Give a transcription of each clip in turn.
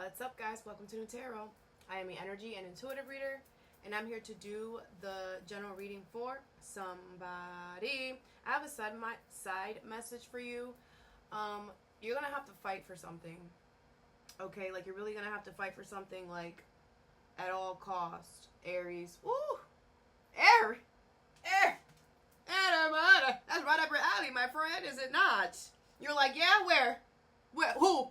What's up, guys? Welcome to Nutarot. I am an energy and intuitive reader, and I'm here to do the general reading for somebody. I have a side message for you. You're gonna have to fight for something, okay? Like, you're really gonna have to fight for something, like, at all cost. Aries. Woo! Aries! That's right up your alley, my friend, is it not? You're like, yeah, where? Who?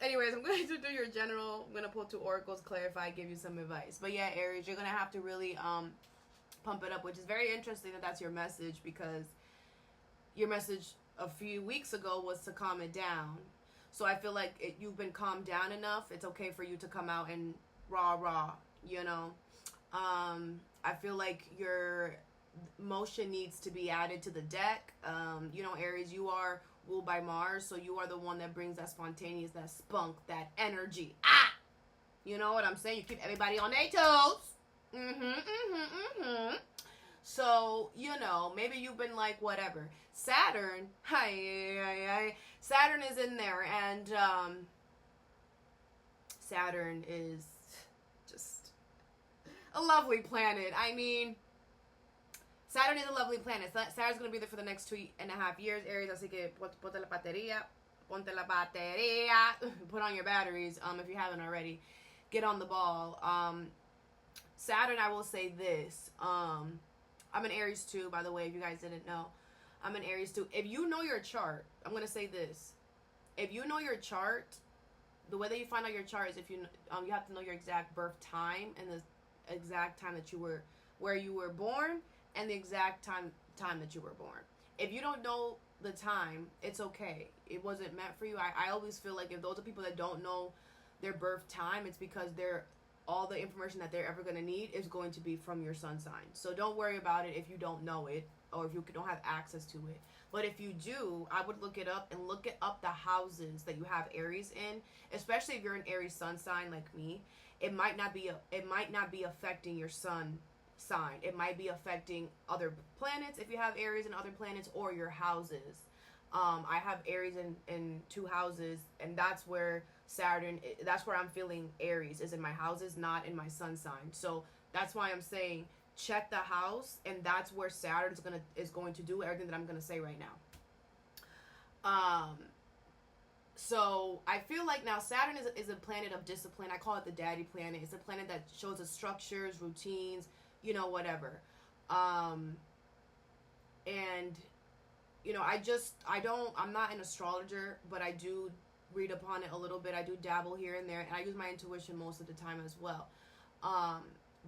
Anyways, I'm going to do your general. I'm going to pull 2 oracles, clarify, give you some advice. But yeah, Aries, you're going to have to really pump it up, which is very interesting that that's your message, because your message a few weeks ago was to calm it down. So I feel like you've been calmed down enough. It's okay for you to come out and rah, you know. I feel like your motion needs to be added to the deck. You know, Aries, you are ruled by Mars, so you are the one that brings that spontaneous, that spunk, that energy. You know what I'm saying? You keep everybody on their toes. So, you know, maybe you've been like, whatever. Saturn, Saturn is in there, and Saturn is just a lovely planet. I mean, Saturn is a lovely planet. Saturn's going to be there for the next 2.5 years, Aries. Así que ponte la batería. Put on your batteries if you haven't already. Get on the ball. Saturn, I will say this. I'm an Aries too, by the way, if you guys didn't know. I'm an Aries too. If you know your chart, I'm going to say this. If you know your chart, the way that you find out your chart is if you have to know your exact birth time and the exact time that you were, where you were born, and the exact time that you were born. If you don't know the time, it's okay. It wasn't meant for you. I always feel like if those are people that don't know their birth time, it's because all the information that they're ever going to need is going to be from your sun sign. So don't worry about it if you don't know it, or if you don't have access to it. But if you do, I would look it up, and look it up the houses that you have Aries in, especially if you're an Aries sun sign like me. It might not be affecting your sun sign. It might be affecting other planets if you have Aries in other planets, or your houses. I have Aries in 2 houses, and that's where that's where I'm feeling Aries is in my houses, not in my sun sign. So that's why I'm saying check the house, and that's where Saturn is going to do everything that I'm gonna say right now. So I feel like now Saturn is a planet of discipline. I call it the daddy planet. It's a planet that shows us structures, routines, you know, whatever. And, you know, I'm not an astrologer, but I do read upon it a little bit. I do dabble here and there, and I use my intuition most of the time as well.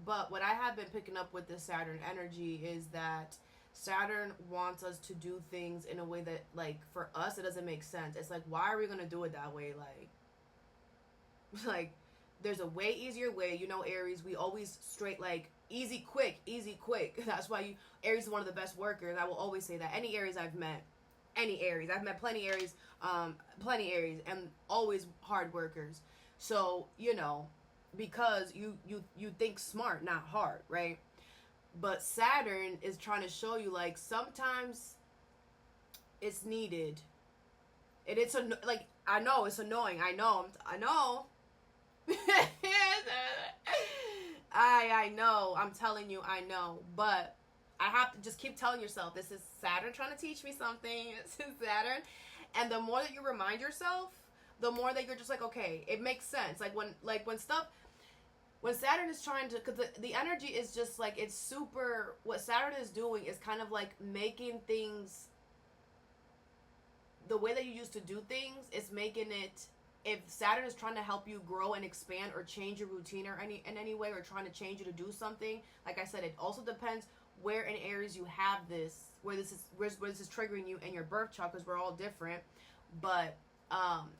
But what I have been picking up with this Saturn energy is that Saturn wants us to do things in a way that, like, for us, it doesn't make sense. It's like, why are we going to do it that way? Like, there's a way easier way. You know, Aries, we always straight, like, easy, quick. That's why Aries is one of the best workers. I will always say that. Any Aries I've met plenty Aries, and always hard workers. So, you know, because you think smart, not hard, right? But Saturn is trying to show you, like, sometimes it's needed. And it's like, I know it's annoying. I know. I know. I'm telling you, I know. But I have to just keep telling yourself, this is Saturn trying to teach me something. This is Saturn. And the more that you remind yourself, the more that you're just like, okay, it makes sense. When Saturn is trying to, because the energy is just like, it's super, what Saturn is doing is kind of like making things, the way that you used to do things is making it, if Saturn is trying to help you grow and expand or change your routine or in any way, or trying to change you to do something, like I said, it also depends where in Aries you have this, where this is triggering you in your birth chart, because we're all different. But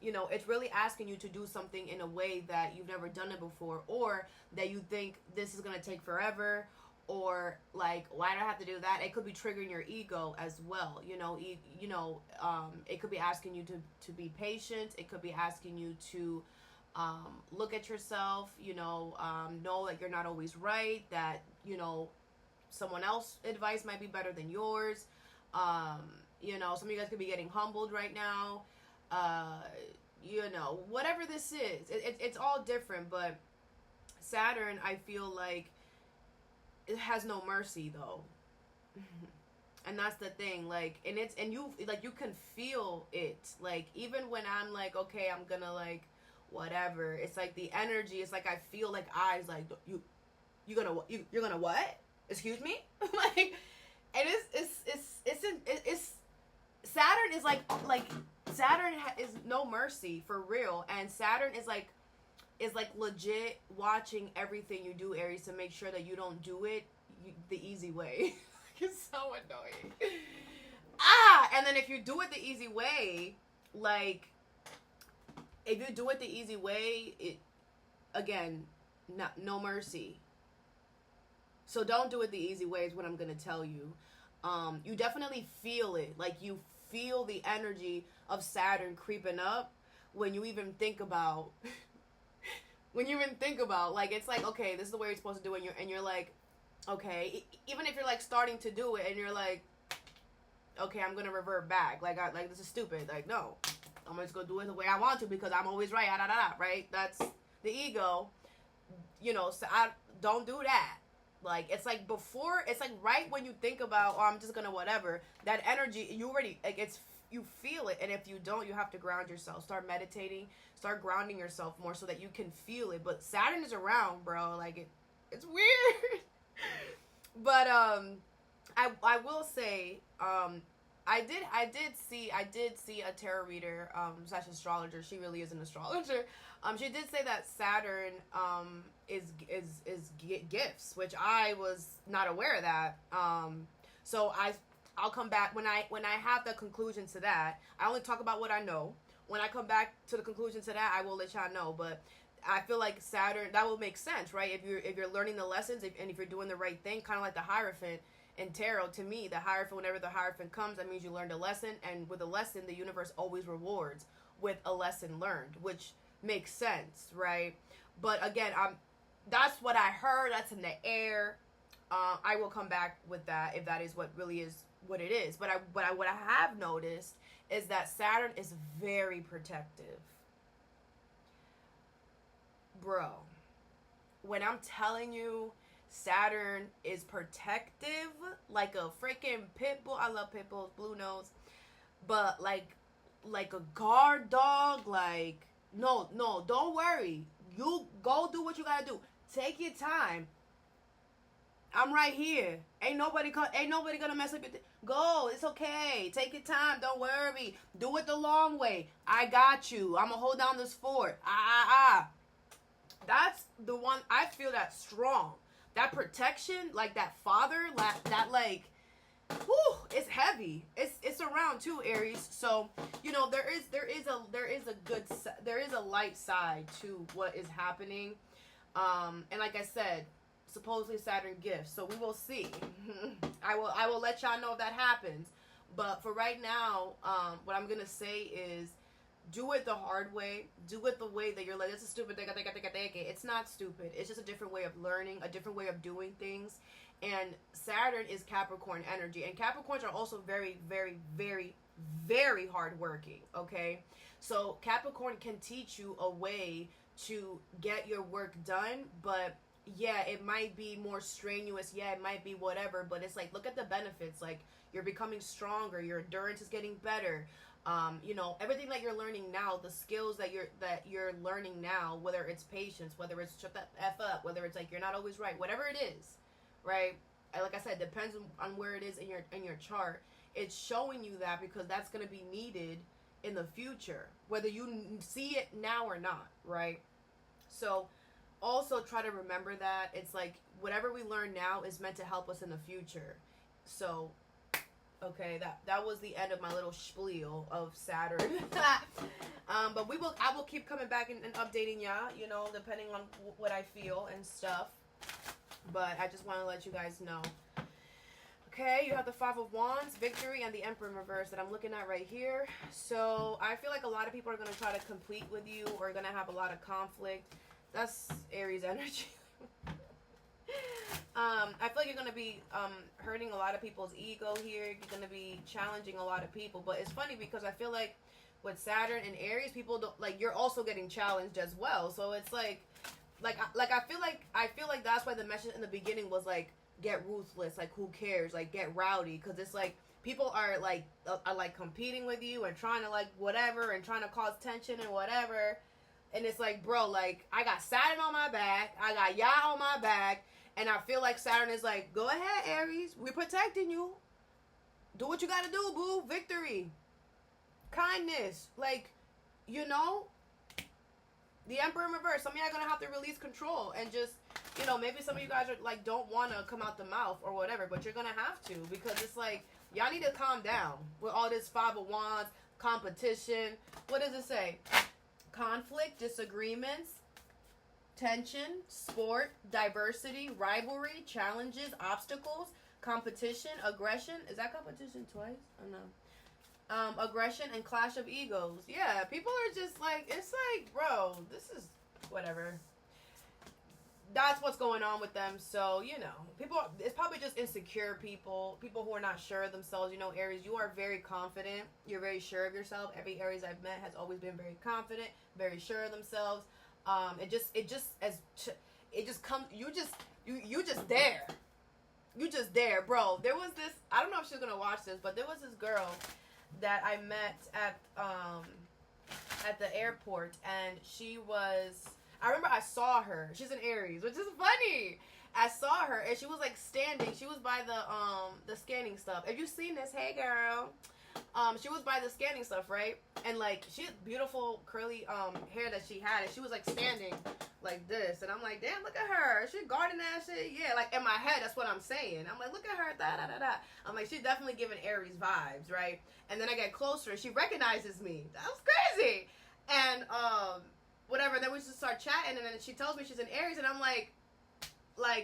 you know, it's really asking you to do something in a way that you've never done it before, or that you think this is going to take forever, or like, why do I have to do that? It could be triggering your ego as well. You know, it could be asking you to be patient. It could be asking you to look at yourself, you know that you're not always right, that, you know, someone else's advice might be better than yours. You know, some of you guys could be getting humbled right now. You know, whatever this is, it's all different. But Saturn, I feel like it has no mercy though. And that's the thing, like, and you, like, you can feel it, like, even when I'm like, okay, I'm gonna, like, whatever, it's like the energy, it's like I feel like eyes, like, you're gonna what? Excuse me? Like, and it's Saturn is like Saturn is no mercy for real, and Saturn is like legit watching everything you do, Aries, to make sure that you don't do it the easy way. It's so annoying. And then if you do it the easy way, like, if you do it the easy way, it, again, no mercy. So don't do it the easy way is what I'm going to tell you. You definitely feel it. Like, you feel the energy of Saturn creeping up when you even think about, like, it's like, okay, this is the way you're supposed to do it, and you're like, okay, even if you're like starting to do it and you're like, okay, I'm gonna revert back, like, this is stupid, like, no, I'm just gonna do it the way I want to because I'm always right, right? That's the ego, you know. So I don't do that. Like, it's like before, it's like right when you think about, oh, I'm just gonna whatever, that energy, you already, like, it's, you feel it. And if you don't, you have to ground yourself, start meditating, start grounding yourself more so that you can feel it. But Saturn is around, bro, like, it's weird. But I will say, I did see a tarot reader slash astrologer. She really is an astrologer. She did say that Saturn is gifts, which I was not aware of that. So I'll come back when I have the conclusion to that. I only talk about what I know. When I come back to the conclusion to that, I will let y'all know. But I feel like Saturn, that will make sense, right? If you're learning the lessons, and if you're doing the right thing, kind of like the Hierophant in tarot. To me, the Hierophant, whenever the Hierophant comes, that means you learned a lesson, and with a lesson, the universe always rewards with a lesson learned, which makes sense, right? But again, that's what I heard. That's in the air. I will come back with that if that is what really is what it is. But what I have noticed is that Saturn is very protective. Bro, when I'm telling you Saturn is protective, like a freaking pit bull. I love pit bulls, blue nose. But like a guard dog, like, no, don't worry. You go do what you gotta do. Take your time. I'm right here. Ain't nobody gonna mess up your go. It's okay. Take your time. Don't worry. Do it the long way. I got you. I'm gonna hold down this fort. That's the one. I feel that strong. That protection, like that father, that like, whew, it's heavy. It's around too, Aries. So, you know, there is a light side to what is happening. And like I said, supposedly Saturn gifts. So we will see. I will let y'all know if that happens. But for right now, what I'm gonna say is, do it the hard way. Do it the way that you're like, this is stupid. It's not stupid. It's just a different way of learning, a different way of doing things. And Saturn is Capricorn energy. And Capricorns are also very, very, very, very hardworking, okay? So Capricorn can teach you a way to get your work done, but yeah, it might be more strenuous. Yeah, it might be whatever, but it's like, look at the benefits. Like, you're becoming stronger. Your endurance is getting better. You know, everything that you're learning now, the skills that you're learning now, whether it's patience, whether it's shut the F up, whether it's like you're not always right, whatever it is, right? Like I said, depends on where it is in your chart. It's showing you that because that's going to be needed in the future, whether you see it now or not, right? So also try to remember that it's like whatever we learn now is meant to help us in the future. So okay, that was the end of my little spiel of Saturn. But I will keep coming back and updating y'all, you know, depending on what I feel and stuff. But I just want to let you guys know. Okay, you have the Five of Wands, Victory, and the Emperor in reverse that I'm looking at right here. So I feel like a lot of people are going to try to compete with you or are going to have a lot of conflict. That's Aries energy. I feel like you're gonna be hurting a lot of people's ego here. You're gonna be challenging a lot of people. But it's funny because I feel like with Saturn and Aries, people don't like. You're also getting challenged as well. So it's like I feel like that's why the message in the beginning was like, get ruthless. Like, who cares? Like, get rowdy. Because it's like people are like competing with you and trying to like whatever and trying to cause tension and whatever. And it's like, bro, like, I got Saturn on my back. I got Yah on my back. And I feel like Saturn is like, go ahead, Aries. We're protecting you. Do what you got to do, boo. Victory. Kindness. Like, you know, the Emperor in reverse. Some of y'all are going to have to release control. And just, you know, maybe some of you guys are like, don't want to come out the mouth or whatever. But you're going to have to. Because it's like, y'all need to calm down with all this Five of Wands, competition. What does it say? Conflict, disagreements, tension, sport, diversity, rivalry, challenges, obstacles, competition, aggression. Is that competition twice? I don't know. Aggression and clash of egos. Yeah, people are just like, it's like, bro, this is whatever. That's what's going on with them. So, you know, people, it's probably just insecure people who are not sure of themselves. You know, Aries, you are very confident. You're very sure of yourself. Every Aries I've met has always been very confident, very sure of themselves. It just comes, you just there. You just there, bro. There was this, I don't know if she's going to watch this, but there was this girl that I met at the airport, and she was, I remember I saw her. She's an Aries, which is funny. I saw her, and she was like standing. She was by the scanning stuff. Have you seen this? Hey, girl. She was by the scanning stuff, right? And like, she had beautiful curly hair that she had, and she was like standing like this. And I'm like, damn, look at her. She guarding that shit. Yeah, like in my head, that's what I'm saying. I'm like, look at her. Da da da da. I'm like, she's definitely giving Aries vibes, right? And then I get closer, and she recognizes me. That was crazy. And whatever. Then we just start chatting, and then she tells me she's an Aries, and I'm like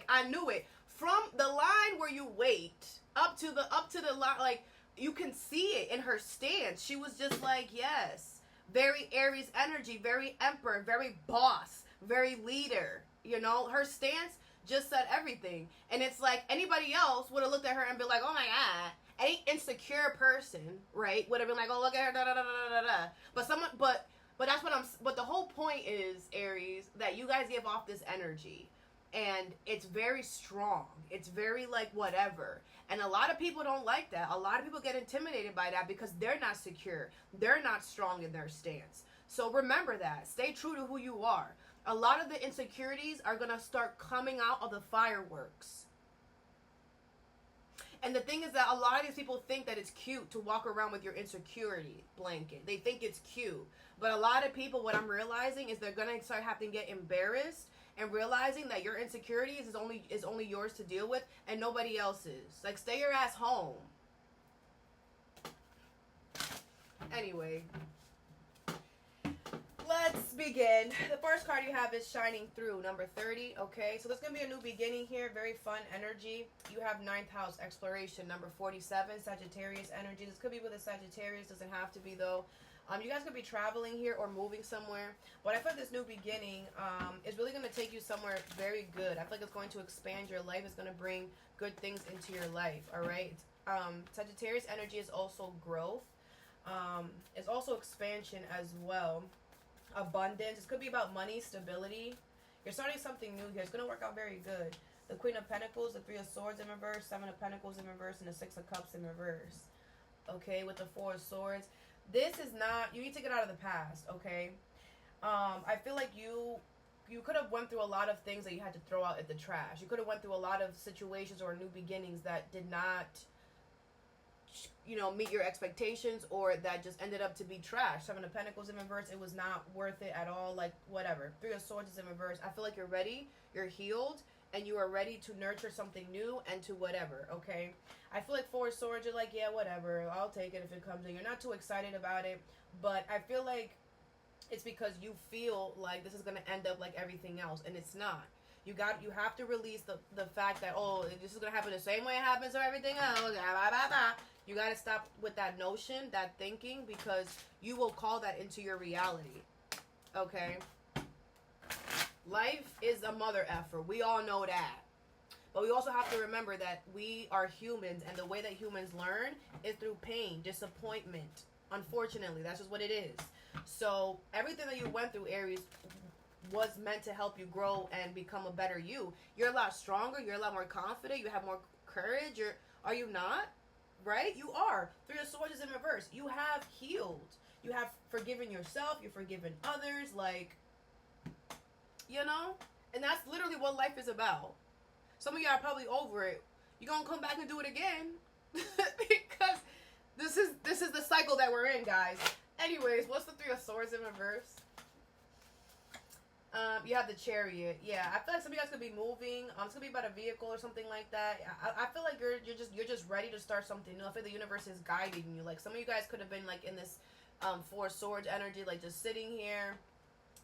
I knew it from the line where you wait up to the line. Like, you can see it in her stance. She was just like, yes, very Aries energy, very Emperor, very boss, very leader. You know, her stance just said everything. And it's like anybody else would have looked at her and been like, oh my god. Any insecure person, right, would have been like, oh, look at her, da da da da da da. But that's what but the whole point is, Aries, that you guys give off this energy. And it's very strong. It's very like whatever. And a lot of people don't like that. A lot of people get intimidated by that because they're not secure. They're not strong in their stance. So remember that. Stay true to who you are. A lot of the insecurities are going to start coming out of the fireworks. And the thing is that a lot of these people think that it's cute to walk around with your insecurity blanket. They think it's cute. But a lot of people, what I'm realizing is they're going to start having to get embarrassed and realizing that your insecurities is only yours to deal with and nobody else's. Like, stay your ass home. Anyway, let's begin. The first card you have is Shining Through, number 30, okay? So there's going to be a new beginning here, very fun energy. You have 9th house exploration, number 47, Sagittarius energy. This could be with a Sagittarius, doesn't have to be though. You guys could be traveling here or moving somewhere. But I feel like this new beginning is really going to take you somewhere very good. I feel like it's going to expand your life. It's going to bring good things into your life, all right? Sagittarius energy is also growth. It's also expansion as well. Abundance. This could be about money, stability. You're starting something new here. It's going to work out very good. The Queen of Pentacles, the 3 of Swords in reverse, 7 of Pentacles in reverse, and the 6 of Cups in reverse. Okay, with the 4 of Swords. This is not, you need to get out of the past, okay? I feel like you could have went through a lot of things that you had to throw out at the trash. You could have went through a lot of situations or new beginnings that did not, you know, meet your expectations, or that just ended up to be trash. 7 of Pentacles in reverse, it was not worth it at all, like, whatever. 3 of Swords is in reverse. I feel like you're ready, you're healed, and you are ready to nurture something new and to whatever, okay? I feel like 4 of Swords, you're like, yeah, whatever, I'll take it if it comes in. You're not too excited about it, but I feel like it's because you feel like this is going to end up like everything else, and it's not. You have to release the fact that, oh, this is going to happen the same way it happens to everything else. You got to stop with that notion, that thinking, because you will call that into your reality, okay? Life is a mother effer. We all know that. But we also have to remember that we are humans, and the way that humans learn is through pain, disappointment. Unfortunately, that's just what it is. So everything that you went through, Aries, was meant to help you grow and become a better you. You're a lot stronger. You're a lot more confident. You have more courage. Are you not? Right? You are. Three of Swords is in reverse. You have healed. You have forgiven yourself. You've forgiven others. Like, you know? And that's literally what life is about. Some of y'all are probably over it. You're going to come back and do it again. Because this is the cycle that we're in, guys. Anyways, what's the Three of Swords in reverse? You have the Chariot. Yeah, I feel like some of you guys could be moving. It's gonna be about a vehicle or something like that. I feel like you're just ready to start something new. I feel like the universe is guiding you. Like some of you guys could have been like in this Four of Swords energy, like just sitting here,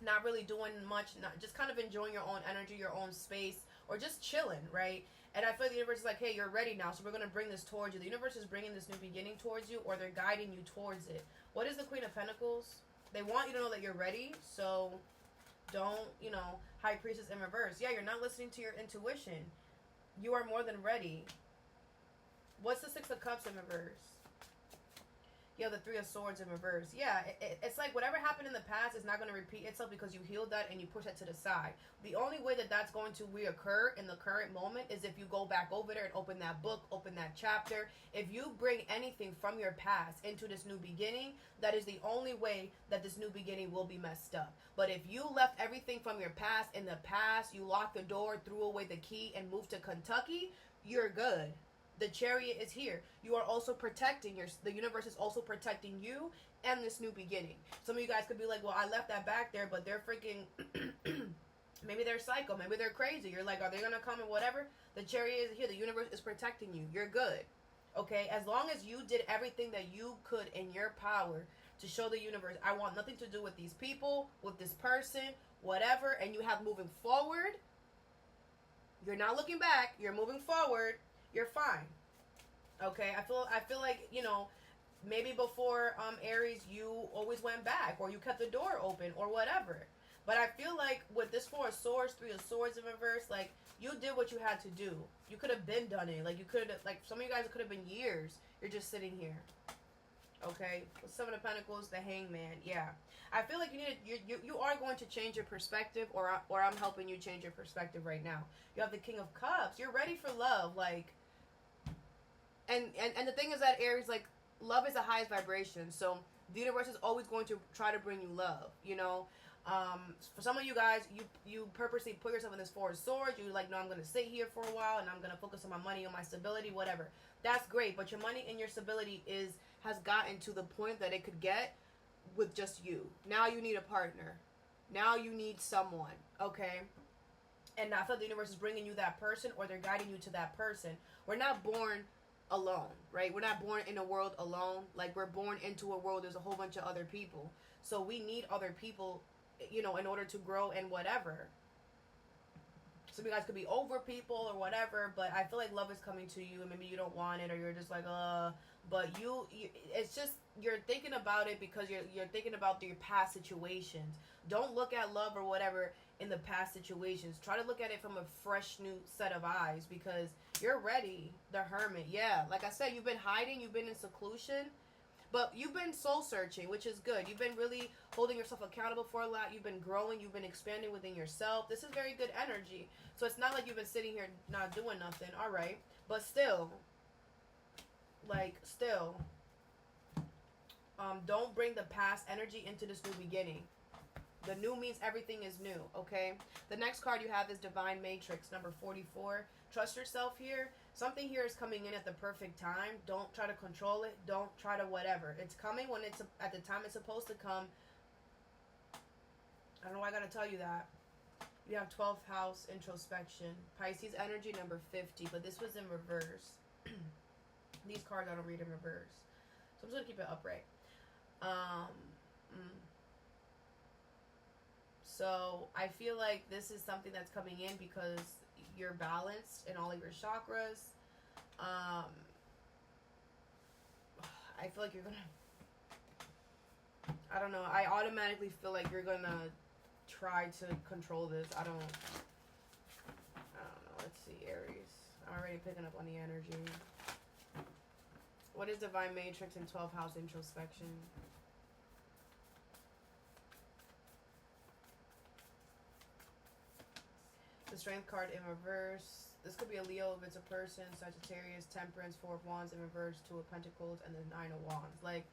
not really doing much, not just kind of enjoying your own energy, your own space, or just chilling, right? And I feel like the universe is like, hey, you're ready now, so we're gonna bring this towards you. The universe is bringing this new beginning towards you, or they're guiding you towards it. What is the Queen of Pentacles? They want you to know that you're ready, so don't, High Priestess in reverse. Yeah, you're not listening to your intuition. You are more than ready. What's the Six of Cups in reverse? You have the Three of Swords in reverse. Yeah, it's like whatever happened in the past is not going to repeat itself because you healed that and you push that to the side. The only way that that's going to reoccur in the current moment is if you go back over there and open that book, open that chapter. If you bring anything from your past into this new beginning, that is the only way that this new beginning will be messed up. But if you left everything from your past in the past, you locked the door, threw away the key, and moved to Kentucky, you're good. The Chariot is here. You are also protecting the universe is also protecting you and this new beginning. Some of you guys could be like, well, I left that back there, but they're freaking, maybe they're psycho, maybe they're crazy. You're like, are they going to come and whatever? The Chariot is here. The universe is protecting you. You're good. Okay? As long as you did everything that you could in your power to show the universe, I want nothing to do with these people, with this person, whatever, and you have moving forward, you're not looking back, you're moving forward, you're fine. Okay, I feel like, maybe before Aries, you always went back, or you kept the door open, or whatever. But I feel like with this Four of Swords, Three of Swords in reverse, like, you did what you had to do. You could have been done it. Like, you could have, like, some of you guys, it could have been years. You're just sitting here. Okay, with Seven of Pentacles, the Hangman. Yeah, I feel like you are going to change your perspective, or I'm helping you change your perspective right now. You have the King of Cups. You're ready for love, like. And the thing is that Aries, like, love is the highest vibration. So the universe is always going to try to bring you love, For some of you guys, you purposely put yourself in this Four of Swords. You like, no, I'm going to sit here for a while and I'm going to focus on my money, on my stability, whatever. That's great. But your money and your stability has gotten to the point that it could get with just you. Now you need a partner. Now you need someone, okay? And I feel the universe is bringing you that person, or they're guiding you to that person. We're not born alone, right? We're not born in a world alone. Like, we're born into a world, there's a whole bunch of other people. So we need other people, in order to grow and whatever. Some of you guys could be over people or whatever, but I feel like love is coming to you, and maybe you don't want it, or you're just like, but you it's just, you're thinking about it because you're thinking about your past situations. Don't look at love or whatever in the past situations. Try to look at it from a fresh new set of eyes, because you're ready. The Hermit. Yeah, like I said, you've been hiding, you've been in seclusion, but you've been soul searching, which is good. You've been really holding yourself accountable for a lot. You've been growing, you've been expanding within yourself. This is very good energy. So it's not like you've been sitting here not doing nothing. All right, but still, don't bring the past energy into this new beginning. The new means everything is new, okay? The next card you have is Divine Matrix, number 44. Trust yourself here. Something here is coming in at the perfect time. Don't try to control it. Don't try to whatever. It's coming when it's at the time it's supposed to come. I don't know why I gotta tell you that. You have 12th house introspection. Pisces energy, number 50. But this was in reverse. These cards I don't read in reverse. So I'm just gonna keep it upright. So I feel like this is something that's coming in because you're balanced in all of your chakras. I feel like you're gonna, I don't know, I automatically feel like you're gonna try to control this. I don't know. Let's see, Aries. I'm already picking up on the energy. What is Divine Matrix and 12th house introspection? The Strength card in reverse. This could be a Leo if it's a person. Sagittarius, Temperance, 4 of Wands in reverse, 2 of Pentacles, and the 9 of Wands. Like,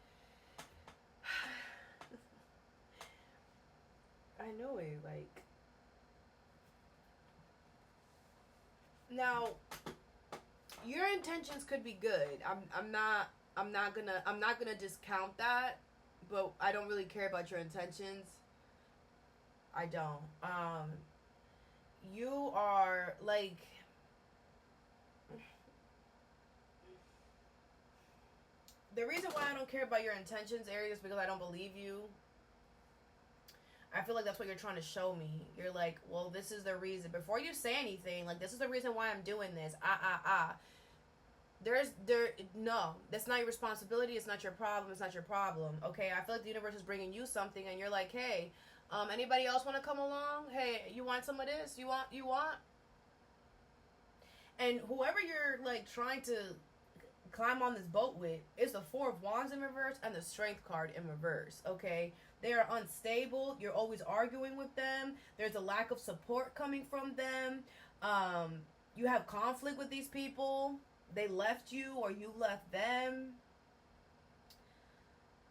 I know it. Like, now, your intentions could be good. I'm not gonna discount that, but I don't really care about your intentions. I don't. You are like, the reason why I don't care about your intentions, Aries, is because I don't believe you. I feel like that's what you're trying to show me. You're like, well, this is the reason. Before you say anything, like, this is the reason why I'm doing this. No, that's not your responsibility. It's not your problem. It's not your problem. Okay, I feel like the universe is bringing you something, and you're like, hey, anybody else want to come along? Hey, you want some of this? You want? And whoever you're like trying to climb on this boat with is the 4 of Wands in reverse and the Strength card in reverse. Okay, they are unstable. You're always arguing with them. There's a lack of support coming from them. You have conflict with these people. They left you or you left them.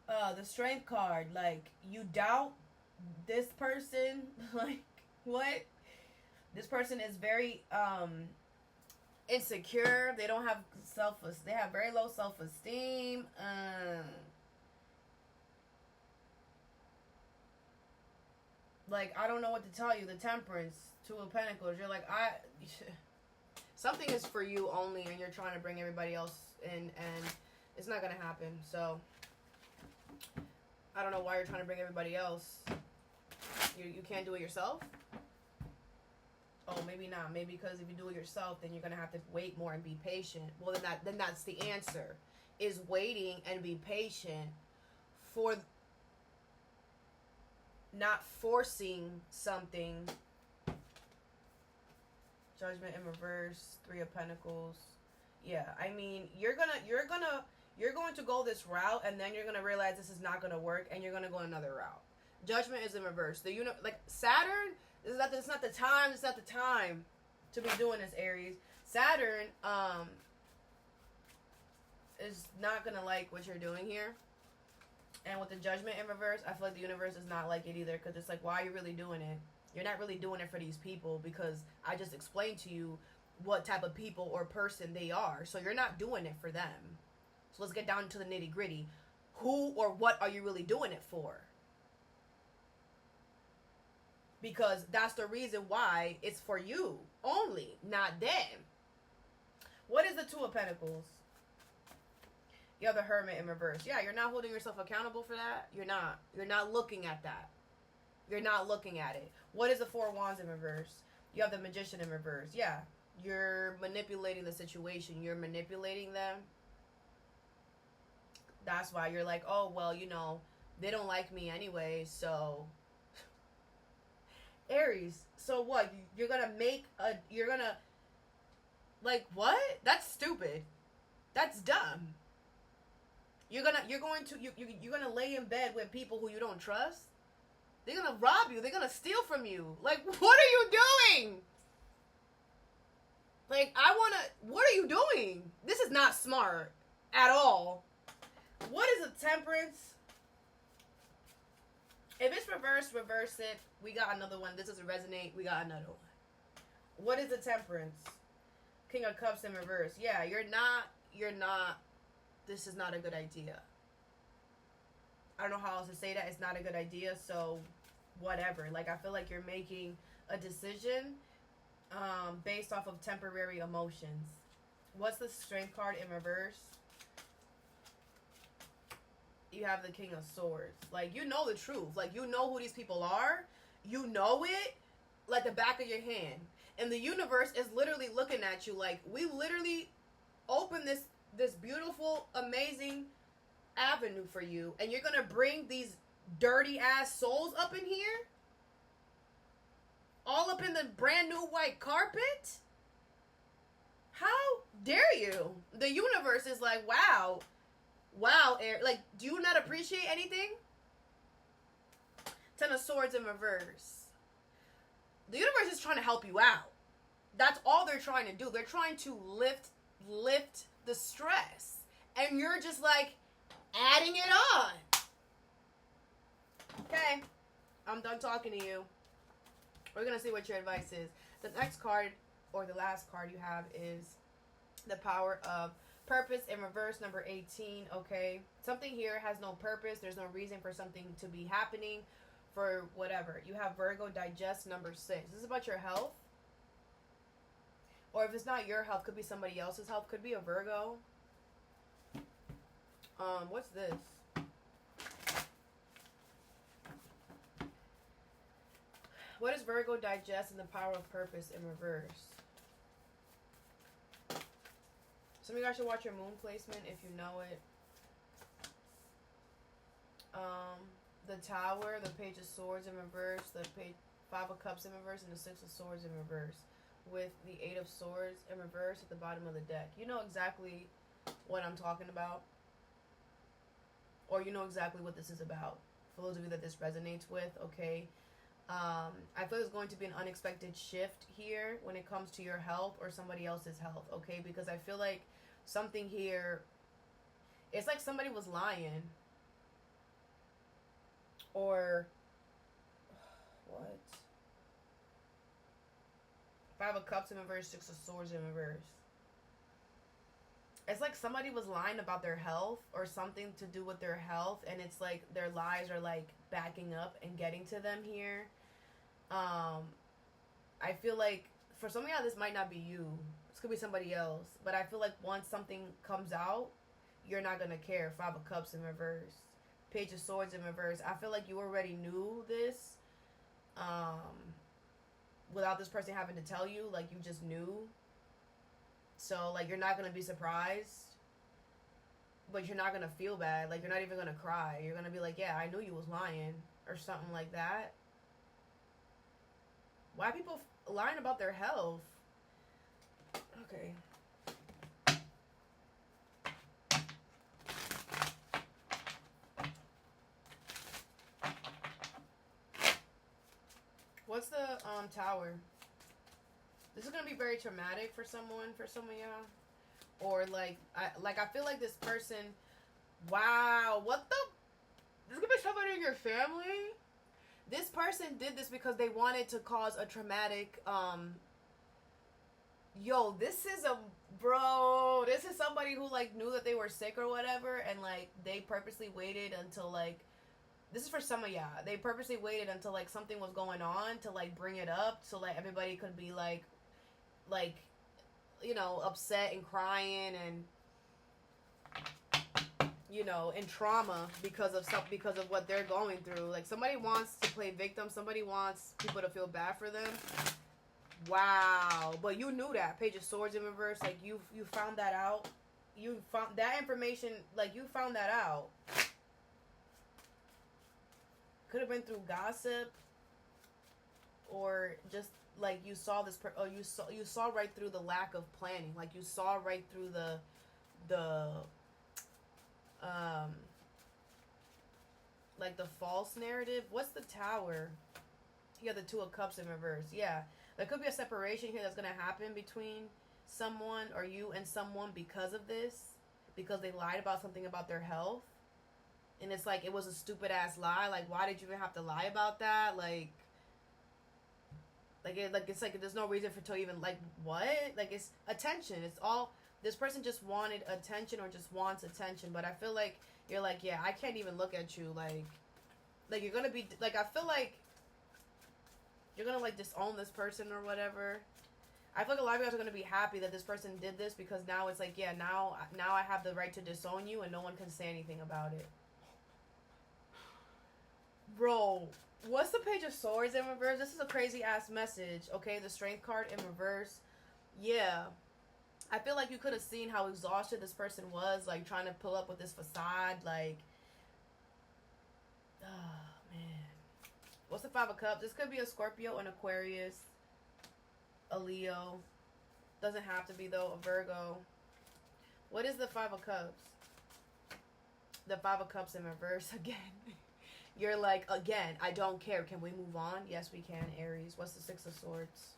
The Strength card, like, you doubt this person. Like, what? This person is very insecure. They don't have they have very low self-esteem. Like, I don't know what to tell you. The Temperance, 2 of Pentacles. You're like, something is for you only, and you're trying to bring everybody else in, and it's not gonna happen. So I don't know why you're trying to bring everybody else. You can't do it yourself? Oh, maybe not. Maybe because if you do it yourself, then you're gonna have to wait more and be patient. Well, then that's the answer, is waiting and be patient, for not forcing something. Judgment in reverse, 3 of Pentacles. Yeah, I mean, you're going to go this route, and then you're gonna realize this is not gonna work, and you're gonna go another route. Judgment is in reverse. Like Saturn, it's not the time. It's not the time to be doing this, Aries. Saturn is not gonna like what you're doing here. And with the Judgment in reverse, I feel like the universe is not like it either, because it's like, why are you really doing it? You're not really doing it for these people, because I just explained to you what type of people or person they are. So you're not doing it for them. So let's get down to the nitty gritty. Who or what are you really doing it for? Because that's the reason why it's for you only, not them. What is the 2 of Pentacles? You have the Hermit in reverse. Yeah, you're not holding yourself accountable for that. You're not. You're not looking at that. You're not looking at it. What is the 4 of Wands in reverse? You have the Magician in reverse. Yeah, you're manipulating the situation. You're manipulating them. That's why you're like, oh, well, you know, they don't like me anyway, so... Aries, so what? You're gonna like, what? That's stupid. That's dumb. You're gonna lay in bed with people who you don't trust. They're gonna rob you. They're gonna steal from you. Like, what are you doing? Like, what are you doing? This is not smart at all. What is a Temperance? If it's reverse, reverse it. We got another one. This doesn't resonate. We got another one. What is a Temperance? King of Cups in reverse. Yeah, you're not. This is not a good idea. I don't know how else to say that. It's not a good idea, so whatever. Like, I feel like you're making a decision based off of temporary emotions. What's the Strength card in reverse? You have the King of Swords. Like, you know the truth. Like, you know who these people are. You know it like the back of your hand. And the universe is literally looking at you like, we literally opened this beautiful, amazing avenue for you, and you're gonna bring these dirty ass souls up in here, all up in the brand new white carpet? How dare you? The universe is like, wow, like, do you not appreciate anything? Ten of Swords in reverse. The universe is trying to help you out. That's all they're trying to do. They're trying to lift the stress. And you're just like adding it on. Okay. I'm done talking to you. We're going to see what your advice is. The next card, or the last card you have, is the Power of Purpose in reverse, number 18. Okay. Something here has no purpose. There's no reason for something to be happening, for whatever. You have Virgo digest, number 6. This is about your health. Or if it's not your health, could be somebody else's health. Could be a Virgo. What's this? What is Virgo digest and the Power of Purpose in reverse? Some of you guys should watch your moon placement if you know it. The Tower, the Page of Swords in reverse, the Five of Cups in reverse, and the Six of Swords in reverse, with the Eight of Swords in reverse at the bottom of the deck. You know exactly what I'm talking about, or you know exactly what this is about. For those of you that this resonates with, okay. I feel there's going to be an unexpected shift here when it comes to your health or somebody else's health, okay? Because I feel like something here, it's like somebody was lying. Or, what? Five of Cups in reverse, Six of Swords in reverse. It's like somebody was lying about their health or something to do with their health, and it's like their lies are like backing up and getting to them here. I feel like for some of y'all this might not be you. This could be somebody else. But I feel like once something comes out, you're not gonna care. Five of Cups in reverse. Page of Swords in reverse. I feel like you already knew this. Without this person having to tell you. Like, you just knew. So, like, you're not gonna be surprised. But you're not gonna feel bad. Like, you're not even gonna cry. You're gonna be like, yeah, I knew you was lying. Or something like that. Why are people lying about their health? Okay. What's the Tower? This is gonna be very traumatic for someone, for some of y'all. Or I feel like this person. Wow, what the? This could be somebody in your family. This person did this because they wanted to cause a traumatic, yo, this is this is somebody who, like, knew that they were sick or whatever, and, like, they purposely waited until, like, this is for some of y'all, they purposely waited until, like, something was going on to, like, bring it up, so, like, everybody could be, like, you know, upset and crying and, you know, in trauma because of what they're going through. Like, somebody wants to play victim. Somebody wants people to feel bad for them. Wow. But you knew that. Page of Swords in reverse. Like, you found that out. You found that information. Like, you found that out. Could have been through gossip. Or just, like, you saw this. You saw right through the lack of planning. Like, you saw right through the like the false narrative. What's the Tower? You got the Two of Cups in reverse. Yeah, there could be a separation here that's gonna happen between someone or you and someone because of this, because they lied about something about their health, and it's like it was a stupid ass lie. Like, why did you even have to lie about that? It's like there's no reason for to even, like, what? Like, it's attention. It's all. This person just wanted attention or just wants attention. But I feel like you're like, yeah, I can't even look at you. Like you're going to be, like, I feel like you're going to, like, disown this person or whatever. I feel like a lot of you guys are going to be happy that this person did this because now it's like, yeah, now I have the right to disown you and no one can say anything about it. Bro, what's the Page of Swords in reverse? This is a crazy ass message. Okay, the Strength card in reverse. Yeah. I feel like you could have seen how exhausted this person was, like, trying to pull up with this facade, like, oh, man. What's the Five of Cups? This could be a Scorpio, an Aquarius, a Leo. Doesn't have to be, though, a Virgo. What is the Five of Cups? The Five of Cups in reverse again. You're like, again, I don't care. Can we move on? Yes, we can, Aries. What's the Six of Swords?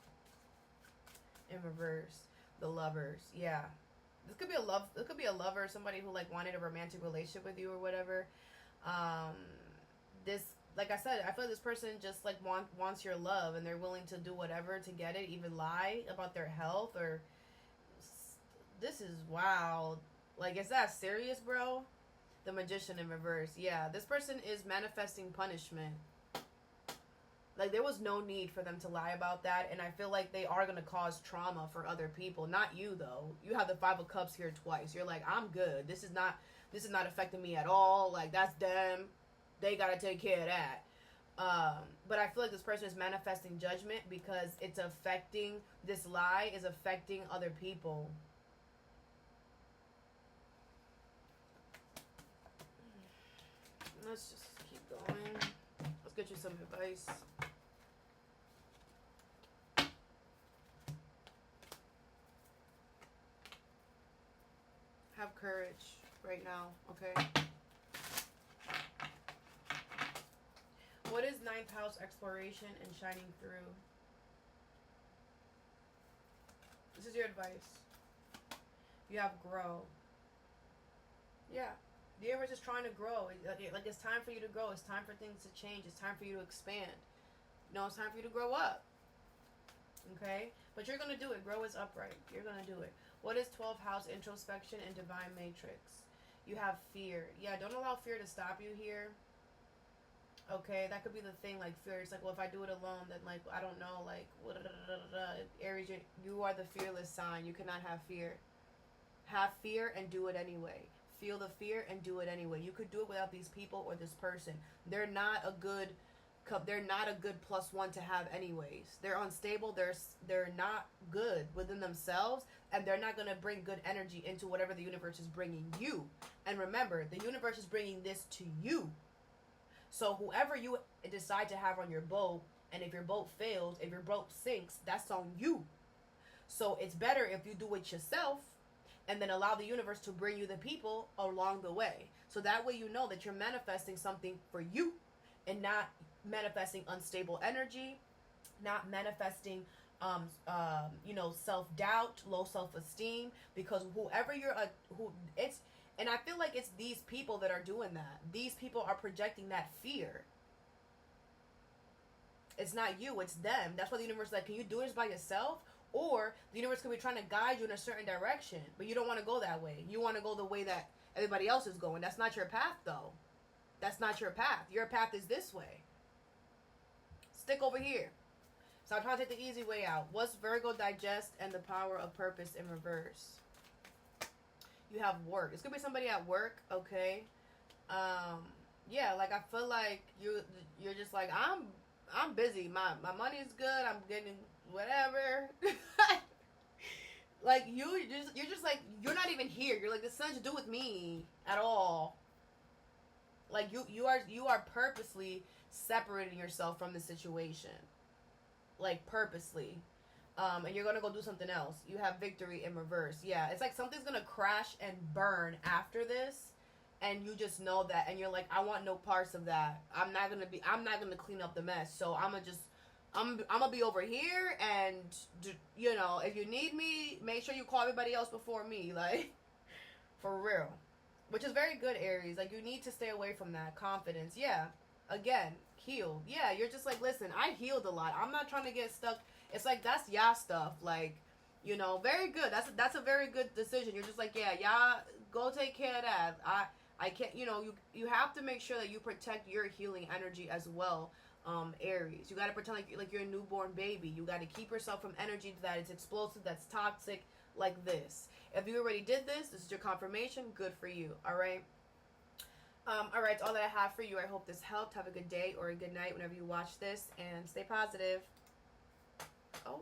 In reverse. The Lovers. Yeah. This could be a love. This could be a lover, somebody who like wanted a romantic relationship with you or whatever. This, like I said, I feel like this person just like wants your love, and they're willing to do whatever to get it, even lie about their health or. This is wild. Like, is that serious, bro? The Magician in reverse. Yeah, this person is manifesting punishment. Like, there was no need for them to lie about that, and I feel like they are going to cause trauma for other people. Not you, though. You have the Five of Cups here twice. You're like, I'm good. This is not affecting me at all. Like, that's them. They got to take care of that. But I feel like this person is manifesting judgment because it's affecting, this lie is affecting other people. Let's just keep going. Let's get you some advice. Have courage right now, okay? What is ninth house exploration and shining through? This is your advice. You have grow. Yeah. The universe is trying to grow. Like, it's time for you to grow. It's time for things to change. It's time for you to expand. No, it's time for you to grow up. Okay? But you're going to do it. Grow is upright. You're going to do it. What is 12th house introspection and divine matrix? You have fear. Yeah, don't allow fear to stop you here. Okay, that could be the thing, like fear. It's like, well, if I do it alone, then like, I don't know, like, Aries, you are the fearless sign. You cannot have fear. Have fear and do it anyway. Feel the fear and do it anyway. You could do it without these people or this person. They're not a good +1 to have anyways. They're unstable. They're not good within themselves, and they're not going to bring good energy into whatever the universe is bringing you. And remember, the universe is bringing this to you. So whoever you decide to have on your boat, and if your boat fails, if your boat sinks, that's on you. So it's better if you do it yourself and then allow the universe to bring you the people along the way. So that way you know that you're manifesting something for you and not manifesting unstable energy, not manifesting self-doubt, low self-esteem, because and I feel like it's these people that are doing that. These people are projecting that fear. It's not you, it's them. That's why the universe is like, can you do this by yourself? Or the universe could be trying to guide you in a certain direction, but you don't want to go that way. You want to go the way that everybody else is going. That's not your path, though. That's not your path. Your path is this way. Stick over here. So I'm trying to take the easy way out. What's Virgo digest and the power of purpose in reverse? You have work. It's gonna be somebody at work, okay? Yeah, like I feel like you're just like, I'm busy. My money's good. I'm getting whatever. Like you're just like, you're not even here. You're like, this has nothing to do with me at all. Like you are purposely separating yourself from the situation. Like purposely. And you're gonna go do something else. You have victory in reverse. Yeah, it's like something's gonna crash and burn after this, and you just know that, and you're like, I want no parts of that. I'm not gonna clean up the mess. So I'm gonna be over here, and if you need me, make sure you call everybody else before me, like, for real. Which is very good, Aries. Like, you need to stay away from that. Confidence. Yeah. Again, healed. Yeah, you're just like, listen, I healed a lot. I'm not trying to get stuck. It's like, that's y'all stuff. Like, very good. That's a very good decision. You're just like, yeah, y'all go take care of that. I can't, you have to make sure that you protect your healing energy as well, Aries. You got to pretend like you're a newborn baby. You got to keep yourself from energy that is explosive, that's toxic, like this. If you already did this is your confirmation. Good for you. All right. All right. That's all that I have for you. I hope this helped. Have a good day or a good night whenever you watch this, and stay positive. Oh.